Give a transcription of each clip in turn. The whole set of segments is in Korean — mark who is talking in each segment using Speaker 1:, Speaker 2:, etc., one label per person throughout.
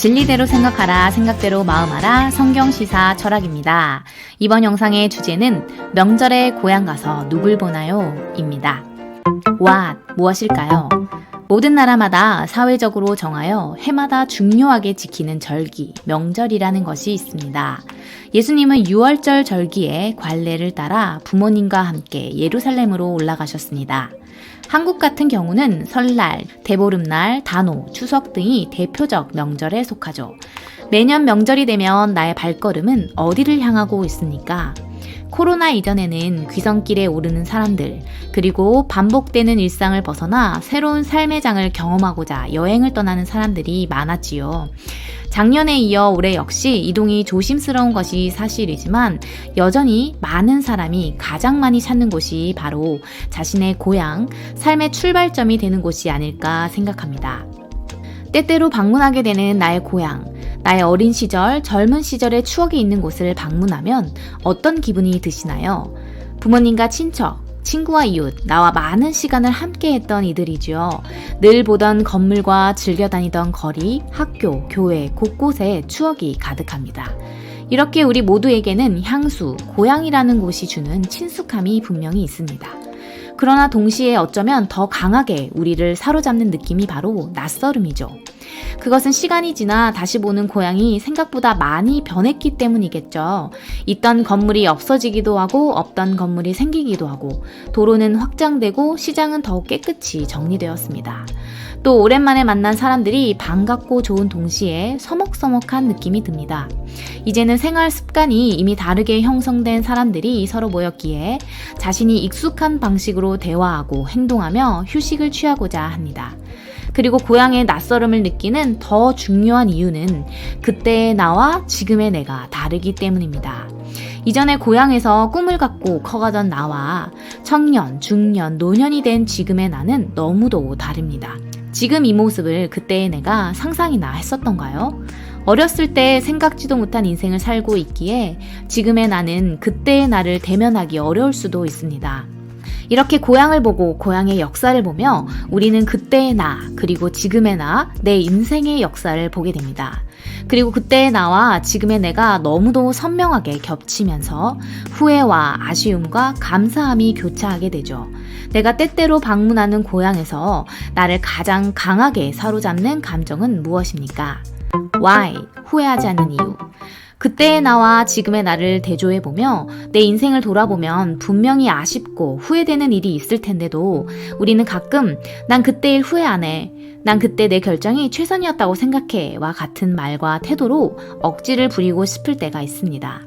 Speaker 1: 진리대로 생각하라, 생각대로 마음하라, 성경시사 철학입니다. 이번 영상의 주제는 명절에 고향 가서 누굴 보나요? 입니다. What, 무엇일까요? 모든 나라마다 사회적으로 정하여 해마다 중요하게 지키는 절기, 명절이라는 것이 있습니다. 예수님은 6월절 절기에 관례를 따라 부모님과 함께 예루살렘으로 올라가셨습니다. 한국 같은 경우는 설날, 대보름날, 단오, 추석 등이 대표적 명절에 속하죠. 매년 명절이 되면 나의 발걸음은 어디를 향하고 있습니까? 코로나 이전에는 귀성길에 오르는 사람들, 그리고 반복되는 일상을 벗어나 새로운 삶의 장을 경험하고자 여행을 떠나는 사람들이 많았지요. 작년에 이어 올해 역시 이동이 조심스러운 것이 사실이지만 여전히 많은 사람이 가장 많이 찾는 곳이 바로 자신의 고향, 삶의 출발점이 되는 곳이 아닐까 생각합니다. 때때로 방문하게 되는 나의 고향, 나의 어린 시절, 젊은 시절의 추억이 있는 곳을 방문하면 어떤 기분이 드시나요? 부모님과 친척, 친구와 이웃, 나와 많은 시간을 함께 했던 이들이죠. 늘 보던 건물과 즐겨 다니던 거리, 학교, 교회 곳곳에 추억이 가득합니다. 이렇게 우리 모두에게는 향수, 고향이라는 곳이 주는 친숙함이 분명히 있습니다. 그러나 동시에 어쩌면 더 강하게 우리를 사로잡는 느낌이 바로 낯설음이죠. 그것은 시간이 지나 다시 보는 고향이 생각보다 많이 변했기 때문이겠죠. 있던 건물이 없어지기도 하고 없던 건물이 생기기도 하고 도로는 확장되고 시장은 더욱 깨끗이 정리되었습니다. 또 오랜만에 만난 사람들이 반갑고 좋은 동시에 서먹서먹한 느낌이 듭니다. 이제는 생활 습관이 이미 다르게 형성된 사람들이 서로 모였기에 자신이 익숙한 방식으로 대화하고 행동하며 휴식을 취하고자 합니다. 그리고 고향의 낯설음을 느끼는 더 중요한 이유는 그때의 나와 지금의 내가 다르기 때문입니다. 이전에 고향에서 꿈을 갖고 커가던 나와 청년, 중년, 노년이 된 지금의 나는 너무도 다릅니다. 지금 이 모습을 그때의 내가 상상이나 했었던가요? 어렸을 때 생각지도 못한 인생을 살고 있기에 지금의 나는 그때의 나를 대면하기 어려울 수도 있습니다. 이렇게 고향을 보고 고향의 역사를 보며 우리는 그때의 나, 그리고 지금의 나, 내 인생의 역사를 보게 됩니다. 그리고 그때의 나와 지금의 내가 너무도 선명하게 겹치면서 후회와 아쉬움과 감사함이 교차하게 되죠. 내가 때때로 방문하는 고향에서 나를 가장 강하게 사로잡는 감정은 무엇입니까? Why? 후회하지 않는 이유. 그때의 나와 지금의 나를 대조해보며 내 인생을 돌아보면 분명히 아쉽고 후회되는 일이 있을 텐데도 우리는 가끔 난 그때 일 후회 안 해, 난 그때 내 결정이 최선이었다고 생각해 와 같은 말과 태도로 억지를 부리고 싶을 때가 있습니다.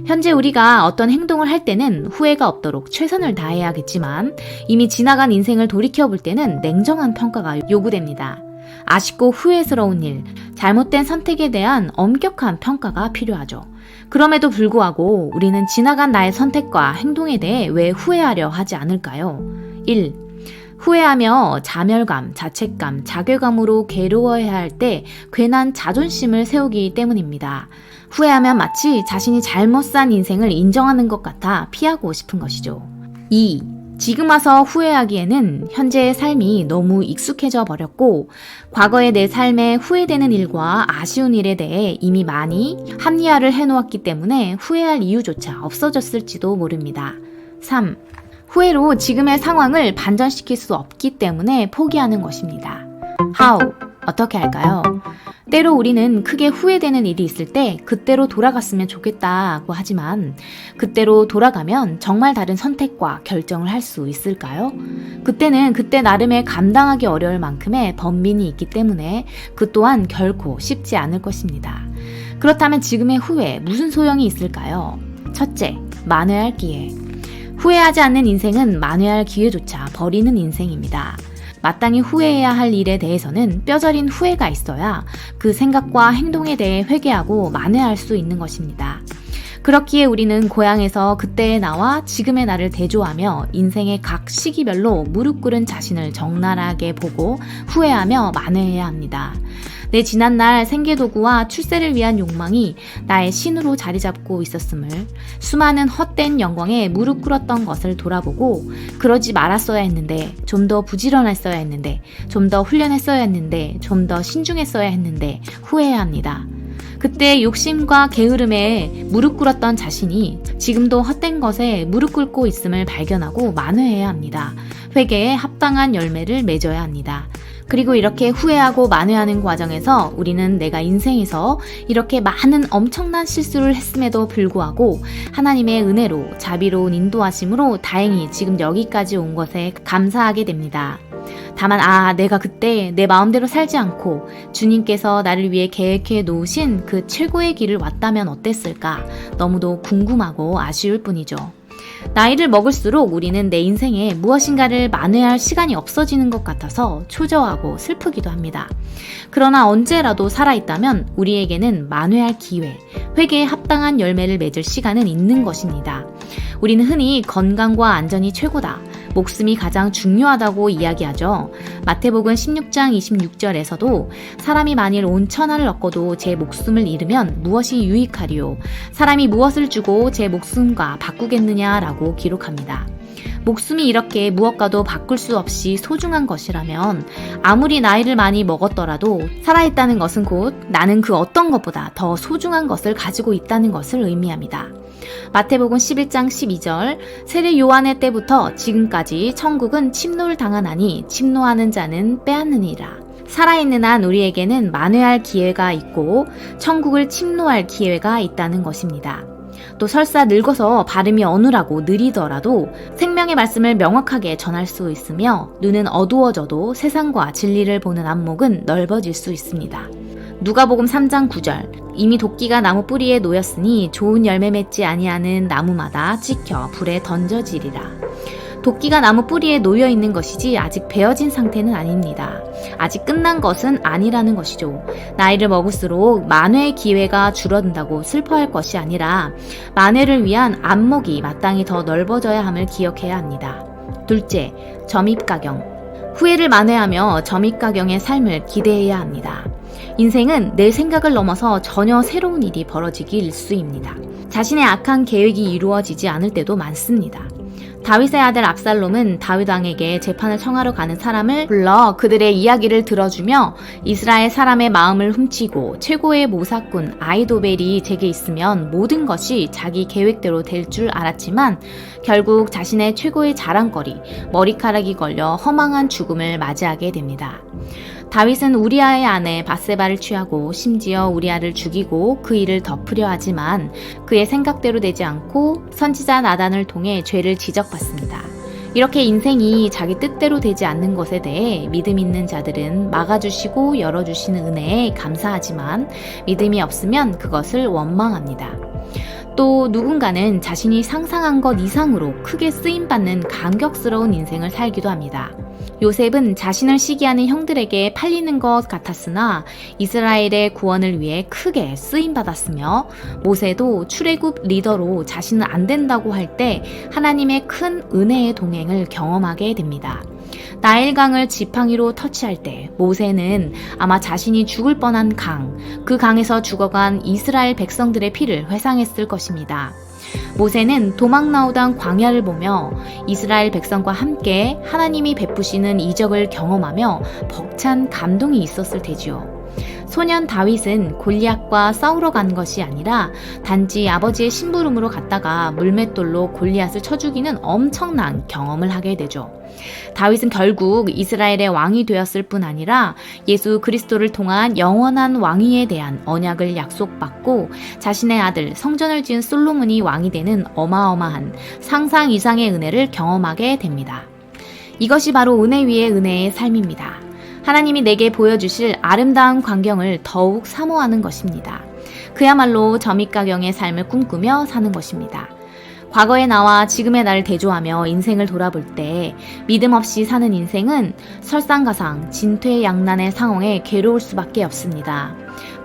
Speaker 1: 현재 우리가 어떤 행동을 할 때는 후회가 없도록 최선을 다해야겠지만 이미 지나간 인생을 돌이켜볼 때는 냉정한 평가가 요구됩니다. 아쉽고 후회스러운 일, 잘못된 선택에 대한 엄격한 평가가 필요하죠. 그럼에도 불구하고 우리는 지나간 나의 선택과 행동에 대해 왜 후회하려 하지 않을까요? 1. 후회하며 자멸감, 자책감, 자괴감으로 괴로워해야 할 때 괜한 자존심을 세우기 때문입니다. 후회하면 마치 자신이 잘못 산 인생을 인정하는 것 같아 피하고 싶은 것이죠. 2. 지금 와서 후회하기에는 현재의 삶이 너무 익숙해져 버렸고 과거의 내 삶에 후회되는 일과 아쉬운 일에 대해 이미 많이 합리화를 해놓았기 때문에 후회할 이유조차 없어졌을지도 모릅니다. 3. 후회로 지금의 상황을 반전시킬 수 없기 때문에 포기하는 것입니다. How? 어떻게 할까요? 때로 우리는 크게 후회되는 일이 있을 때 그때로 돌아갔으면 좋겠다고 하지만 그때로 돌아가면 정말 다른 선택과 결정을 할 수 있을까요? 그때는 그때 나름의 감당하기 어려울 만큼의 번민이 있기 때문에 그 또한 결코 쉽지 않을 것입니다. 그렇다면 지금의 후회 무슨 소용이 있을까요? 첫째, 만회할 기회. 후회하지 않는 인생은 만회할 기회조차 버리는 인생입니다. 마땅히 후회해야 할 일에 대해서는 뼈저린 후회가 있어야 그 생각과 행동에 대해 회개하고 만회할 수 있는 것입니다. 그렇기에 우리는 고향에서 그때의 나와 지금의 나를 대조하며 인생의 각 시기별로 무릎 꿇은 자신을 적나라하게 보고 후회하며 만회해야 합니다. 내 지난날 생계도구와 출세를 위한 욕망이 나의 신으로 자리 잡고 있었음을, 수많은 헛된 영광에 무릎 꿇었던 것을 돌아보고 그러지 말았어야 했는데, 좀 더 부지런했어야 했는데, 좀 더 훈련했어야 했는데, 좀 더 신중했어야 했는데 후회해야 합니다. 그때 욕심과 게으름에 무릎 꿇었던 자신이 지금도 헛된 것에 무릎 꿇고 있음을 발견하고 만회해야 합니다. 회개에 합당한 열매를 맺어야 합니다. 그리고 이렇게 후회하고 만회하는 과정에서 우리는 내가 인생에서 이렇게 많은 엄청난 실수를 했음에도 불구하고 하나님의 은혜로 자비로운 인도하심으로 다행히 지금 여기까지 온 것에 감사하게 됩니다. 다만 내가 그때 내 마음대로 살지 않고 주님께서 나를 위해 계획해 놓으신 그 최고의 길을 왔다면 어땠을까 너무도 궁금하고 아쉬울 뿐이죠. 나이를 먹을수록 우리는 내 인생에 무엇인가를 만회할 시간이 없어지는 것 같아서 초조하고 슬프기도 합니다. 그러나 언제라도 살아있다면 우리에게는 만회할 기회, 회개에 합당한 열매를 맺을 시간은 있는 것입니다. 우리는 흔히 건강과 안전이 최고다, 목숨이 가장 중요하다고 이야기하죠. 마태복음 16장 26절에서도 사람이 만일 온 천하를 얻고도 제 목숨을 잃으면 무엇이 유익하리요? 사람이 무엇을 주고 제 목숨과 바꾸겠느냐라고 기록합니다. 목숨이 이렇게 무엇과도 바꿀 수 없이 소중한 것이라면 아무리 나이를 많이 먹었더라도 살아있다는 것은 곧 나는 그 어떤 것보다 더 소중한 것을 가지고 있다는 것을 의미합니다. 마태복음 11장 12절 세례 요한의 때부터 지금까지 천국은 침노를 당하나니 침노하는 자는 빼앗느니라. 살아있는 한 우리에게는 만회할 기회가 있고 천국을 침노할 기회가 있다는 것입니다. 또 설사 늙어서 발음이 어눌하고 느리더라도 생명의 말씀을 명확하게 전할 수 있으며 눈은 어두워져도 세상과 진리를 보는 안목은 넓어질 수 있습니다. 누가복음 3장 9절 이미 도끼가 나무 뿌리에 놓였으니 좋은 열매 맺지 아니하는 나무마다 찍혀 불에 던져지리라. 도끼가 나무 뿌리에 놓여 있는 것이지 아직 베어진 상태는 아닙니다. 아직 끝난 것은 아니라는 것이죠. 나이를 먹을수록 만회의 기회가 줄어든다고 슬퍼할 것이 아니라 만회를 위한 안목이 마땅히 더 넓어져야 함을 기억해야 합니다. 둘째, 점입가경. 후회를 만회하며 점입가경의 삶을 기대해야 합니다. 인생은 내 생각을 넘어서 전혀 새로운 일이 벌어지기 일쑤입니다. 자신의 악한 계획이 이루어지지 않을 때도 많습니다. 다윗의 아들 압살롬은 다윗 왕에게 재판을 청하러 가는 사람을 불러 그들의 이야기를 들어주며 이스라엘 사람의 마음을 훔치고 최고의 모사꾼 아히도벨이 제게 있으면 모든 것이 자기 계획대로 될 줄 알았지만 결국 자신의 최고의 자랑거리 머리카락이 걸려 허망한 죽음을 맞이하게 됩니다. 다윗은 우리아의 아내 밧세바를 취하고 심지어 우리아를 죽이고 그 일을 덮으려 하지만 그의 생각대로 되지 않고 선지자 나단을 통해 죄를 지적받습니다. 이렇게 인생이 자기 뜻대로 되지 않는 것에 대해 믿음 있는 자들은 막아주시고 열어주시는 은혜에 감사하지만 믿음이 없으면 그것을 원망합니다. 또 누군가는 자신이 상상한 것 이상으로 크게 쓰임받는 감격스러운 인생을 살기도 합니다. 요셉은 자신을 시기하는 형들에게 팔리는 것 같았으나 이스라엘의 구원을 위해 크게 쓰임받았으며 모세도 출애굽 리더로 자신은 안 된다고 할 때 하나님의 큰 은혜의 동행을 경험하게 됩니다. 나일강을 지팡이로 터치할 때 모세는 아마 자신이 죽을 뻔한 그 강에서 죽어간 이스라엘 백성들의 피를 회상했을 것입니다. 모세는 도망 나오던 광야를 보며 이스라엘 백성과 함께 하나님이 베푸시는 이적을 경험하며 벅찬 감동이 있었을 테지요. 소년 다윗은 골리앗과 싸우러 간 것이 아니라 단지 아버지의 심부름으로 갔다가 물맷돌로 골리앗을 쳐 죽이는 엄청난 경험을 하게 되죠. 다윗은 결국 이스라엘의 왕이 되었을 뿐 아니라 예수 그리스도를 통한 영원한 왕위에 대한 언약을 약속받고 자신의 아들 성전을 지은 솔로몬이 왕이 되는 어마어마한 상상 이상의 은혜를 경험하게 됩니다. 이것이 바로 은혜 위의 은혜의 삶입니다. 하나님이 내게 보여주실 아름다운 광경을 더욱 사모하는 것입니다. 그야말로 점입가경의 삶을 꿈꾸며 사는 것입니다. 과거의 나와 지금의 나를 대조하며 인생을 돌아볼 때 믿음 없이 사는 인생은 설상가상, 진퇴양난의 상황에 괴로울 수밖에 없습니다.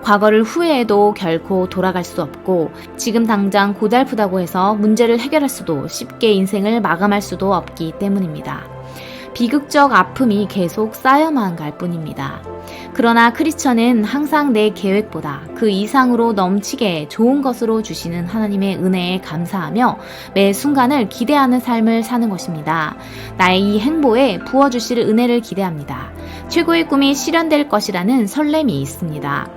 Speaker 1: 과거를 후회해도 결코 돌아갈 수 없고 지금 당장 고달프다고 해서 문제를 해결할 수도 쉽게 인생을 마감할 수도 없기 때문입니다. 비극적 아픔이 계속 쌓여만 갈 뿐입니다. 그러나 크리스천은 항상 내 계획보다 그 이상으로 넘치게 좋은 것으로 주시는 하나님의 은혜에 감사하며 매 순간을 기대하는 삶을 사는 것입니다. 나의 이 행보에 부어주실 은혜를 기대합니다. 최고의 꿈이 실현될 것이라는 설렘이 있습니다.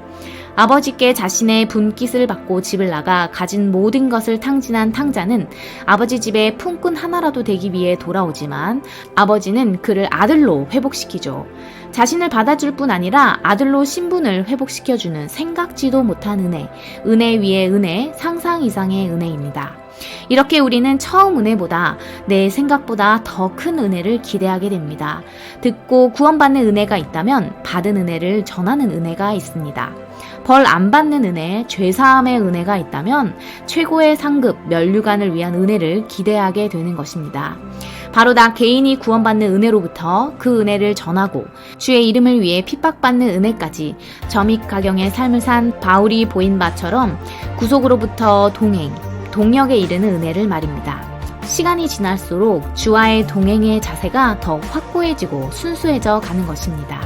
Speaker 1: 아버지께 자신의 분깃을 받고 집을 나가 가진 모든 것을 탕진한 탕자는 아버지 집에 품꾼 하나라도 되기 위해 돌아오지만 아버지는 그를 아들로 회복시키죠. 자신을 받아줄 뿐 아니라 아들로 신분을 회복시켜주는 생각지도 못한 은혜, 은혜 위에 은혜, 상상 이상의 은혜입니다. 이렇게 우리는 처음 은혜보다 내 생각보다 더 큰 은혜를 기대하게 됩니다. 듣고 구원받는 은혜가 있다면 받은 은혜를 전하는 은혜가 있습니다. 벌 안 받는 은혜, 죄사함의 은혜가 있다면 최고의 상급, 면류관을 위한 은혜를 기대하게 되는 것입니다. 바로 나 개인이 구원받는 은혜로부터 그 은혜를 전하고 주의 이름을 위해 핍박받는 은혜까지 점입가경의 삶을 산 바울이 보인 바처럼 구속으로부터 동행, 동역에 이르는 은혜를 말입니다. 시간이 지날수록 주와의 동행의 자세가 더 확고해지고 순수해져 가는 것입니다.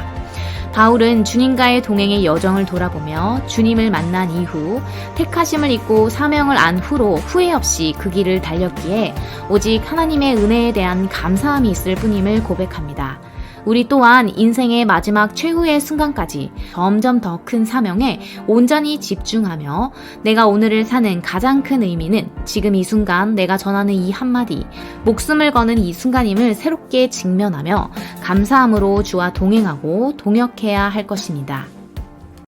Speaker 1: 바울은 주님과의 동행의 여정을 돌아보며 주님을 만난 이후 택하심을 잊고 사명을 안 후로 후회 없이 그 길을 달렸기에 오직 하나님의 은혜에 대한 감사함이 있을 뿐임을 고백합니다. 우리 또한 인생의 마지막 최후의 순간까지 점점 더 큰 사명에 온전히 집중하며 내가 오늘을 사는 가장 큰 의미는 지금 이 순간 내가 전하는 이 한마디, 목숨을 거는 이 순간임을 새롭게 직면하며 감사함으로 주와 동행하고 동역해야 할 것입니다.